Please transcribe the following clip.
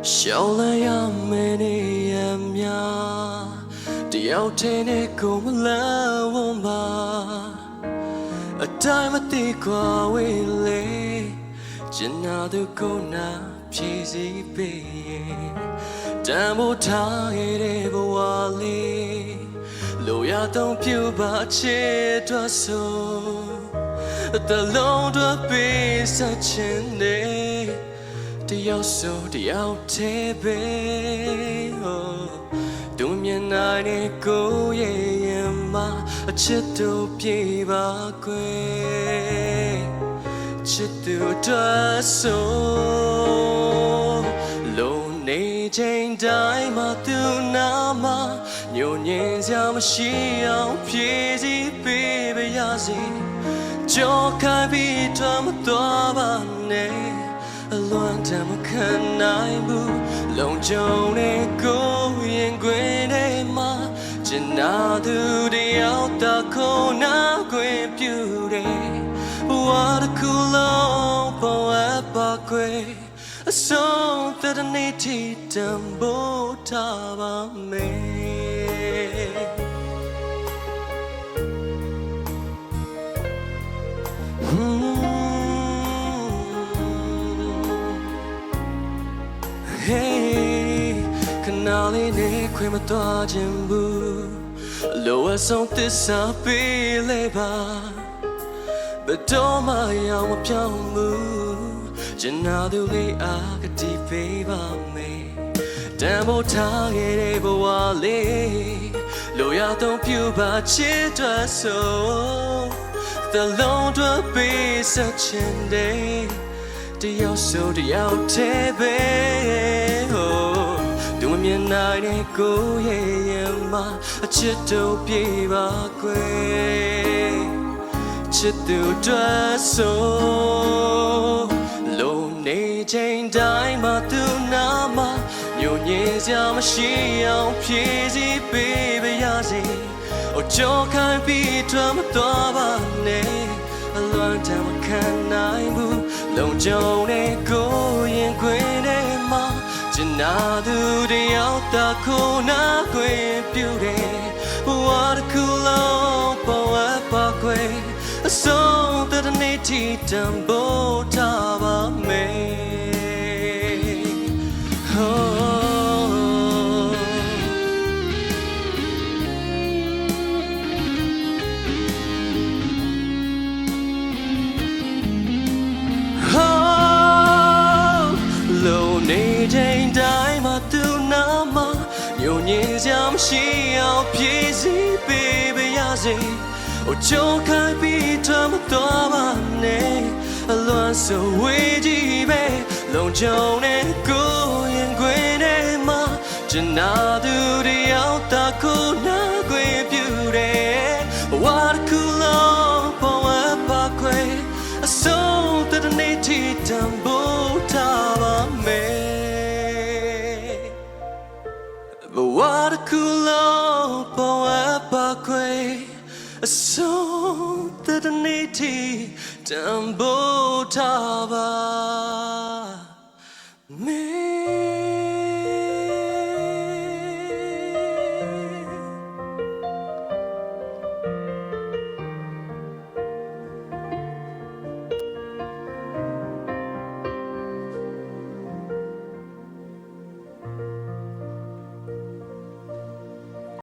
笑了呀，没你也妙，只要天天够了我嘛，带我的瓜为累，只拿都够拿皮子背，但不他也得不瓦里，路亚东飘把切多手，的路多比赛前的。တယောက်ဆိုတယောက်သေးပဲသူမြင်နိုင်တဲ့ကိုရဲ့ရင်မှာအချစ်တို့ပြေပါကွယ်ချစ်သူတို့ဆိုလုံးနေချိန်တိုင်းမှာသူနာမှာညဉ့်ညင်စရာမရှိအောင်ဖြည့်စည်းပေးပါရစေကြောက်ခိုင်းပြီးထွက်မသွားပါနဲ့အလွန်တမ်းမခံနိုင်ဘူးလုံခြုံတဲ့ကိုရင်ခွင်ထဲမှာကျင်နာသူတယောက်သာခုနာခွင့်ပြုတယ်ဘဝတစ်ခုလုံးပေါ်အပ်ပါခွေအဆုံးတဲ့နေ့ထိတန်ဖို့ထားပါမယ်Hey, canali ne kwe ma toa jimbu Loa song tisa pile ba Beto ma yao ma piao mu Jina du li a ka ti pe ba me Dambo ta ge de bo wa le Loa tong piu ba chi twa so The long twa pe sa chin dayတယောက်ဆိုတယောက်သေးပဲသူမမြင်နိုင်တဲ့ကိုရဲ့ရင်မှာအချစ်တို့ပြေပါကွယ်ချစ်သူတို့ဆိုလုံးနေချိန်တိုင်းမှာသူနာမှာညဉ့်ညင်စရာမရှိအောင်ဖြည့်စည်းပေးပါရစေကြောက်ခိုင်းပြီးထွက်မသွားပါနဲ့အလွန်တမ်းမခံနိုင်ဘူးလုံခြုံတဲ့ကိုရင်ခွင်ထဲမှာကျင်နာသူတယောက်သာခုနာခွင့်ပြုတယ်ဘဝတစ်ခုလုံးပေါ်အပ်ပါခွေအဆုံးတဲ့နေ့ထိတန်ဖို့ထားပါမယ်နေချိန်တိုင်းမှာသူနာမှာညဉ့်ညင်စရာမရှိအောင်ဖြည့်စည်းပေးပါရစေကြိုးခိုင်းပြီးထွက်မသွားပါနဲ့အလွန်ဆိုဝေးကြီးပဲလုံခြုံတဲ့ကိုရင်ခွင်ထဲမှာကျင်နာသူတယောက်သာခုနာခွင့်ပြုတယ်ဘဝတစ်ခုလုံးပေါ်အပ်ပါခွေအဆုံးတဲ့နေ့ထိတန်ဖို့ထားပါမယ်What a cool love, boy, bakwe. So that a native tambo taba.